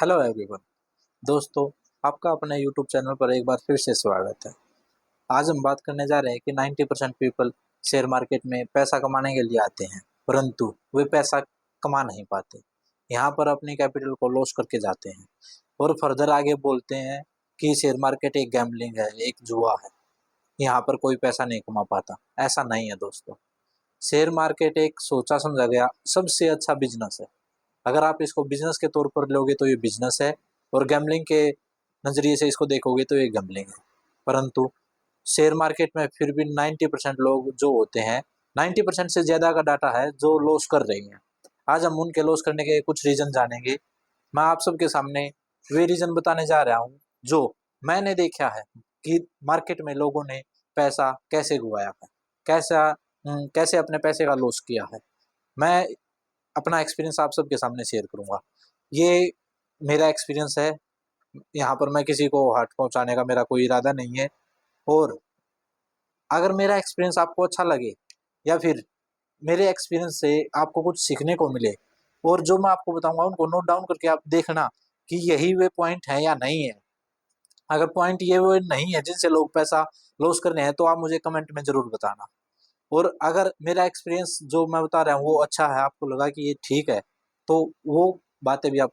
Hello everyone. दोस्तों, आपका अपने यूट्यूब चैनल पर एक बार फिर से स्वागत है। आज हम बात करने जा रहे हैं कि 90% पीपल शेयर मार्केट में पैसा कमाने के लिए आते हैं, परंतु वे पैसा कमा नहीं पाते। यहाँ पर अपनी कैपिटल को लॉस करके जाते हैं और फर्दर आगे बोलते हैं कि शेयर मार्केट एक गैम्बलिंग है, एक जुआ है, यहाँ पर कोई पैसा नहीं कमा पाता। ऐसा नहीं है दोस्तों। शेयर मार्केट एक सोचा समझा गया सबसे अच्छा बिजनेस है। अगर आप इसको बिजनेस के तौर पर लोगे तो ये बिजनेस है, और गैम्बलिंग के नज़रिए से इसको देखोगे तो ये गैम्बलिंग है। परंतु शेयर मार्केट में फिर भी 90% लोग जो होते हैं, 90% से ज़्यादा का डाटा है जो लॉस कर रही हैं। आज हम उनके लॉस करने के कुछ रीज़न जानेंगे। मैं आप सबके सामने वे रीज़न बताने जा रहा हूँ जो मैंने देखा है कि मार्केट में लोगों ने पैसा कैसे गंवाया है, कैसे अपने पैसे का लॉस किया है। मैं अपना एक्सपीरियंस आप सबके सामने शेयर करूँगा। ये मेरा एक्सपीरियंस है, यहाँ पर मैं किसी को हर्ट पहुँचाने का मेरा कोई इरादा नहीं है। और अगर मेरा एक्सपीरियंस आपको अच्छा लगे या फिर मेरे एक्सपीरियंस से आपको कुछ सीखने को मिले, और जो मैं आपको बताऊँगा उनको नोट डाउन करके आप देखना कि यही वे पॉइंट हैं या नहीं है। अगर पॉइंट ये वो नहीं है जिनसे लोग पैसा लॉस कर रहे हैं तो आप मुझे कमेंट में ज़रूर बताना। और अगर मेरा एक्सपीरियंस जो मैं बता रहा हूँ वो अच्छा है, आपको लगा कि ये ठीक है, तो वो बातें भी आप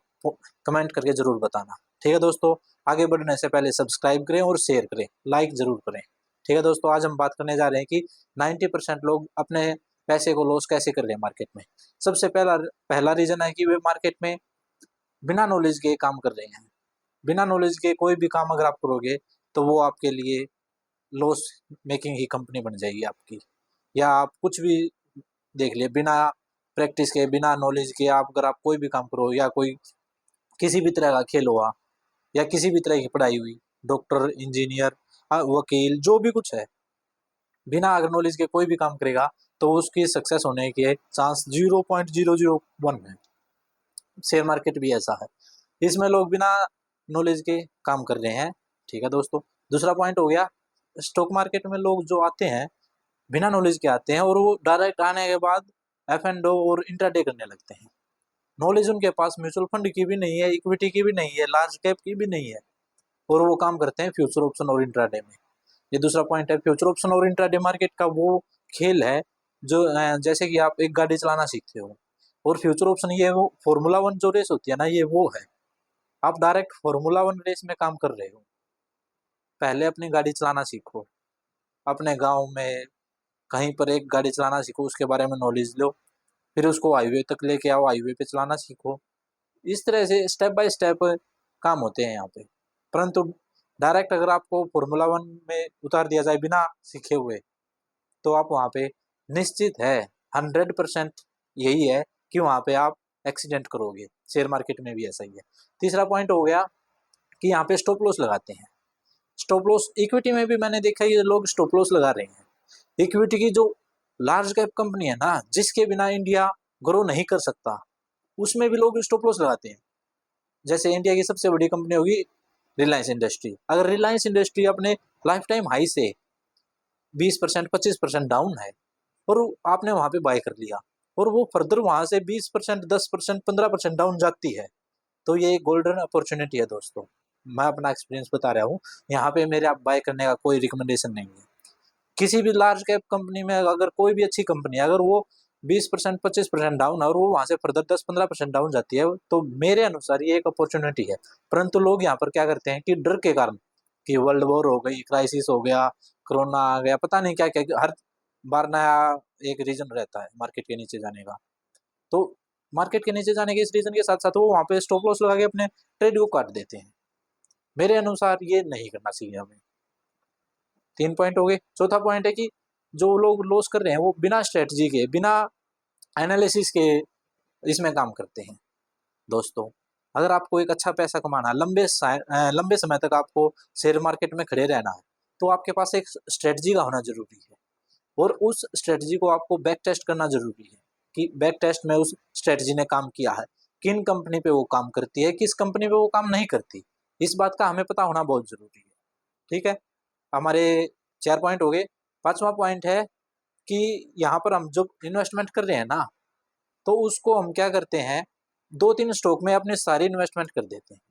कमेंट करके ज़रूर बताना। ठीक है दोस्तों, आगे बढ़ने से पहले सब्सक्राइब करें और शेयर करें, लाइक ज़रूर करें। ठीक है दोस्तों, आज हम बात करने जा रहे हैं कि 90% लोग अपने पैसे को लॉस कैसे कर रहे हैं मार्केट में। सबसे पहला रीज़न है कि वे मार्केट में बिना नॉलेज के काम कर रहे हैं। बिना नॉलेज के कोई भी काम अगर आप करोगे तो वो आपके लिए लॉस मेकिंग ही कंपनी बन जाएगी आपकी। या आप कुछ भी देख लिए, बिना प्रैक्टिस के, बिना नॉलेज के आप कोई भी काम करो, या कोई किसी भी तरह का खेल हुआ, या किसी भी तरह की पढ़ाई हुई, डॉक्टर, इंजीनियर, वकील, जो भी कुछ है, बिना अगर नॉलेज के कोई भी काम करेगा तो उसकी सक्सेस होने के चांस 0.001 है। शेयर मार्केट भी ऐसा है, इसमें लोग बिना नॉलेज के काम कर रहे हैं। ठीक है दोस्तों, दूसरा पॉइंट हो गया, स्टॉक मार्केट में लोग जो आते हैं बिना नॉलेज के आते हैं, और वो डायरेक्ट आने के बाद एफ एंड ओ और इंट्राडे करने लगते हैं। नॉलेज उनके पास म्यूचुअल फंड की भी नहीं है, इक्विटी की भी नहीं है, लार्ज कैप की भी नहीं है, और वो काम करते हैं फ्यूचर ऑप्शन और इंट्राडे में। ये दूसरा पॉइंट है। फ्यूचर ऑप्शन और इंट्राडे मार्केट का वो खेल है जो जैसे कि आप एक गाड़ी चलाना सीखते हो, और फ्यूचर ऑप्शन ये वो फॉर्मूला वन जो रेस होती है ना, ये वो है। आप डायरेक्ट फॉर्मूला वन रेस में काम कर रहे हो। पहले अपनी गाड़ी चलाना सीखो, अपने गाँव में कहीं पर एक गाड़ी चलाना सीखो, उसके बारे में नॉलेज लो, फिर उसको हाईवे तक लेके आओ, हाईवे पे चलाना सीखो। इस तरह से स्टेप बाय स्टेप काम होते हैं यहाँ पे। परंतु डायरेक्ट अगर आपको फॉर्मूला वन में उतार दिया जाए बिना सीखे हुए, तो आप वहाँ पे निश्चित है, 100% यही है कि वहाँ पे आप एक्सीडेंट करोगे। शेयर मार्केट में भी ऐसा ही है। तीसरा पॉइंट हो गया कि यहाँ पे स्टॉप लॉस लगाते हैं। स्टॉप लॉस इक्विटी में भी मैंने देखा है, ये लोग स्टॉप लॉस लगा रहे हैं। इक्विटी की जो लार्ज कैप कंपनी है ना, जिसके बिना इंडिया ग्रो नहीं कर सकता, उसमें भी लोग स्टॉप लॉस लगाते हैं। जैसे इंडिया की सबसे बड़ी कंपनी होगी रिलायंस इंडस्ट्री। अगर रिलायंस इंडस्ट्री अपने लाइफ टाइम हाई से 20%, 25% डाउन है, और आपने वहां पे बाय कर लिया, और वो फर्दर वहां से 20%, 10%, 15% डाउन जाती है, तो ये एक गोल्डन अपॉर्चुनिटी है दोस्तों। मैं अपना एक्सपीरियंस बता रहा हूँ, यहाँ पे मेरे आप बाय करने का कोई रिकमेंडेशन नहीं है। किसी भी लार्ज कैप कंपनी में अगर कोई भी अच्छी कंपनी है, अगर वो 20%, 25% डाउन है, और वो वहां से फर्दर 10-15% डाउन जाती है, तो मेरे अनुसार ये एक अपॉर्चुनिटी है। परंतु लोग यहाँ पर क्या करते हैं कि डर के कारण, कि वर्ल्ड वॉर हो गई, क्राइसिस हो गया, कोरोना आ गया, पता नहीं क्या क्या, हर बार नया एक रीजन रहता है मार्केट के नीचे जाने का। तो मार्केट के नीचे जाने के इस रीजन के साथ साथ वो वहाँ पे स्टॉप लॉस लगा के अपने ट्रेड को काट देते हैं। मेरे अनुसार ये नहीं करना चाहिए हमें। 3 पॉइंट हो गए। चौथा पॉइंट है कि जो लोग लॉस कर रहे हैं वो बिना स्ट्रेटजी के, बिना एनालिसिस के इसमें काम करते हैं। दोस्तों, अगर आपको एक अच्छा पैसा कमाना है, लंबे समय तक आपको शेयर मार्केट में खड़े रहना है, तो आपके पास एक स्ट्रेटजी का होना जरूरी है, और उस स्ट्रेटजी को आपको बैक टेस्ट करना जरूरी है कि बैक टेस्ट में उस स्ट्रेटजी ने काम किया है, किन कंपनी पे वो काम करती है, किस कंपनी पे वो काम नहीं करती। इस बात का हमें पता होना बहुत जरूरी है। ठीक है, हमारे 4 पॉइंट हो गए। पांचवा पॉइंट है कि यहाँ पर हम जो इन्वेस्टमेंट कर रहे हैं ना, तो उसको हम क्या करते हैं 2-3 स्टॉक में अपनी सारी इन्वेस्टमेंट कर देते हैं।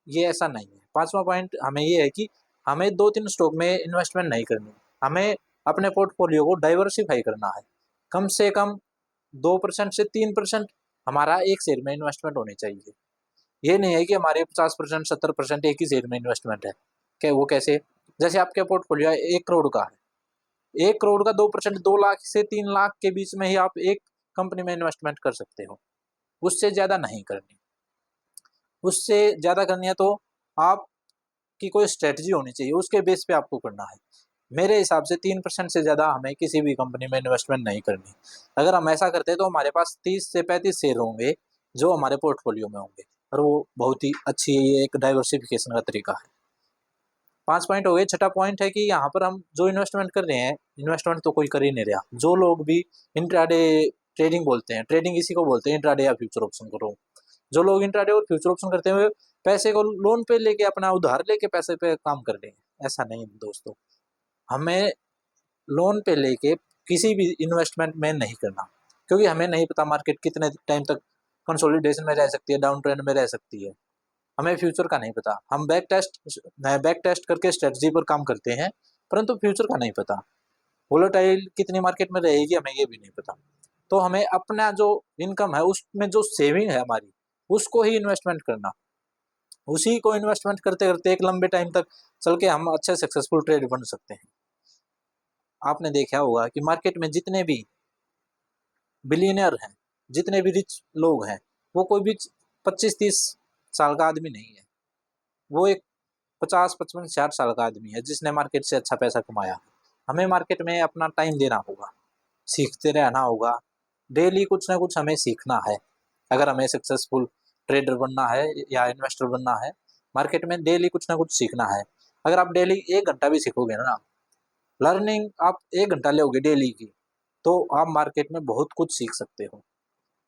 ये ऐसा नहीं है। 5वां पॉइंट हमें ये है कि हमें 2-3 स्टॉक में इन्वेस्टमेंट नहीं करनी। हमें अपने पोर्टफोलियो को डाइवर्सिफ़ाई करना है। कम से कम 2% से 3% हमारा एक शेयर में इन्वेस्टमेंट होनी चाहिए। ये नहीं है कि हमारे 50% 70% एक ही शेयर में इन्वेस्टमेंट है। क्या वो कैसे? जैसे आपके पोर्टफोलियो 1 करोड़ का है। 1 करोड़ का 2% 2 लाख से 3 लाख के बीच में ही आप एक कंपनी में इन्वेस्टमेंट कर सकते हो। उससे ज़्यादा नहीं करनी। उससे ज़्यादा करनी है तो आपकी कोई स्ट्रैटेजी होनी चाहिए, उसके बेस पे आपको करना है। मेरे हिसाब से 3% से ज़्यादा हमें किसी भी कंपनी में इन्वेस्टमेंट नहीं करनी। अगर हम ऐसा करते हैं तो हमारे पास 30 से 35 शेयर होंगे जो हमारे पोर्टफोलियो में होंगे, और वो बहुत ही अच्छी ये एक डाइवर्सिफिकेशन का तरीका है। 5 पॉइंट हो गए। छठा पॉइंट है कि यहाँ पर हम जो इन्वेस्टमेंट कर रहे हैं, इन्वेस्टमेंट तो कोई कर ही नहीं रहा। जो लोग भी इंट्राडे ट्रेडिंग बोलते हैं, ट्रेडिंग इसी को बोलते हैं, इंट्राडे या फ्यूचर ऑप्शन को। जो लोग इंट्राडे और फ्यूचर ऑप्शन करते हुए पैसे को लोन पे लेके, अपना उधार लेके पैसे पे काम कर रहे हैं, ऐसा नहीं दोस्तों। हमें लोन पे लेके किसी भी इन्वेस्टमेंट में नहीं करना, क्योंकि हमें नहीं पता मार्केट कितने टाइम तक कंसोलिडेशन में रह सकती है, डाउन ट्रेंड में रह सकती है। हमें फ्यूचर का नहीं पता। हम बैक टेस्ट करके स्ट्रेटजी पर काम करते हैं, परंतु फ्यूचर का नहीं पता। वोलेटाइल कितनी मार्केट में रहेगी हमें ये भी नहीं पता। तो हमें अपना जो इनकम है, उसमें जो सेविंग है हमारी, उसको ही इन्वेस्टमेंट करना। उसी को इन्वेस्टमेंट करते करते एक लंबे टाइम तक चल के हम अच्छे सक्सेसफुल ट्रेडर बन सकते हैं। आपने देखा होगा कि मार्केट में जितने भी बिलियनर हैं, जितने भी रिच लोग हैं, वो कोई भी 25-30 साल का आदमी नहीं है। वो एक 50-55-60 साल का आदमी है जिसने मार्केट से अच्छा पैसा कमाया। हमें मार्केट में अपना टाइम देना होगा, सीखते रहना होगा। डेली कुछ ना कुछ हमें सीखना है। अगर हमें सक्सेसफुल ट्रेडर बनना है या इन्वेस्टर बनना है, मार्केट में डेली कुछ ना कुछ सीखना है। अगर आप डेली 1 घंटा भी सीखोगे ना, लर्निंग आप 1 घंटा लोगे डेली की, तो आप मार्केट में बहुत कुछ सीख सकते हो।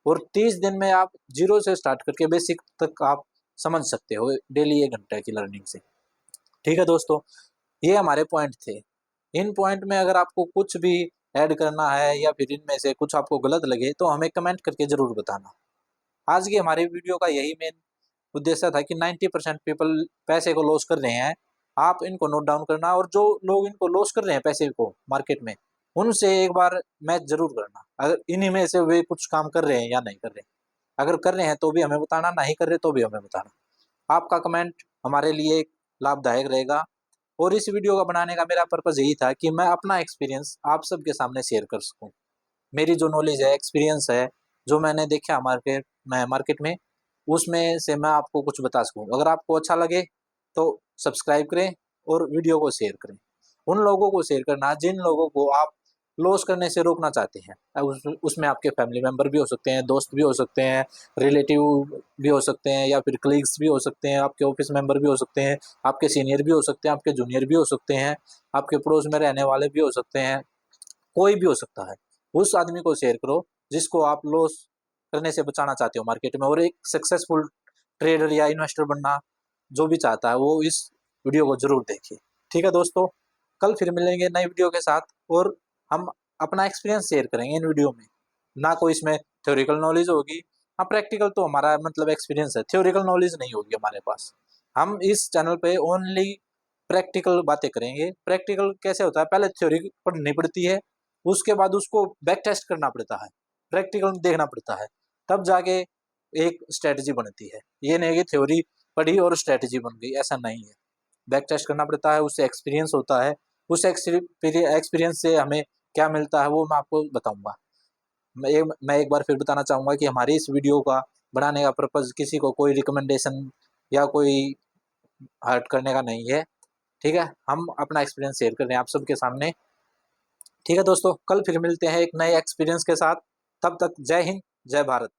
और 30 दिन में आप जीरो से स्टार्ट करके बेसिक तक आप समझ सकते हो डेली 1 घंटे की लर्निंग से। ठीक है दोस्तों, ये हमारे पॉइंट थे। इन पॉइंट में अगर आपको कुछ भी ऐड करना है या फिर इनमें से कुछ आपको गलत लगे तो हमें कमेंट करके ज़रूर बताना। आज की हमारी वीडियो का यही मेन उद्देश्य था कि 90% पीपल पैसे को लॉस कर रहे हैं। आप इनको नोट डाउन करना, और जो लोग इनको लॉस कर रहे हैं पैसे को मार्केट में, उनसे एक बार मैच ज़रूर करना, अगर इन्हीं में से वे कुछ काम कर रहे हैं या नहीं कर रहे। अगर कर रहे हैं तो भी हमें बताना, नहीं कर रहे तो भी हमें बताना। आपका कमेंट हमारे लिए लाभदायक रहेगा। और इस वीडियो का बनाने का मेरा पर्पज़ यही था कि मैं अपना एक्सपीरियंस आप सबके सामने शेयर कर सकूं। मेरी जो नॉलेज है, एक्सपीरियंस है, जो मैंने देखा मार्केट में, उसमें से मैं आपको कुछ बता सकूं। अगर आपको अच्छा लगे तो सब्सक्राइब करें और वीडियो को शेयर करें। उन लोगों को शेयर करना जिन लोगों को आप लॉस करने से रोकना चाहते हैं। उसमें आपके फैमिली मेम्बर भी हो सकते हैं, दोस्त भी हो सकते हैं, रिलेटिव भी हो सकते हैं, या फिर कलीग्स भी हो सकते हैं, आपके ऑफिस मेंबर भी हो सकते हैं, आपके सीनियर भी हो सकते हैं, आपके जूनियर भी हो सकते हैं, आपके पड़ोस में रहने वाले भी हो सकते हैं, कोई भी हो सकता है। उस आदमी को शेयर करो जिसको आप लॉस करने से बचाना चाहते हो मार्केट में, और एक सक्सेसफुल ट्रेडर या इन्वेस्टर बनना जो भी चाहता है वो इस वीडियो को ज़रूर देखे। ठीक है दोस्तों, कल फिर मिलेंगे नई वीडियो के साथ, और हम अपना एक्सपीरियंस शेयर करेंगे इन वीडियो में। ना कोई इसमें थ्योरिकल नॉलेज होगी। हाँ, प्रैक्टिकल तो हमारा मतलब एक्सपीरियंस है, थ्योरिकल नॉलेज नहीं होगी हमारे पास। हम इस चैनल पे ओनली प्रैक्टिकल बातें करेंगे। प्रैक्टिकल कैसे होता है, पहले थ्योरी पढ़नी पड़ती है, उसके बाद उसको बैक टेस्ट करना पड़ता है, प्रैक्टिकल देखना पड़ता है, तब जाके एक स्ट्रेटजी बनती है। ये नहीं है कि थ्योरी पढ़ी और स्ट्रेटजी बन गई, ऐसा नहीं है। बैक टेस्ट करना पड़ता है, उससे एक्सपीरियंस होता है। उस एक्सपीरियंस से हमें क्या मिलता है वो मैं आपको बताऊंगा। मैं एक बार फिर बताना चाहूँगा कि हमारी इस वीडियो का बनाने का पर्पज़ किसी को कोई रिकमेंडेशन या कोई हर्ट करने का नहीं है। ठीक है, हम अपना एक्सपीरियंस शेयर कर रहे हैं आप सबके सामने। ठीक है दोस्तों, कल फिर मिलते हैं एक नए एक्सपीरियंस के साथ। तब तक जय हिंद, जय भारत।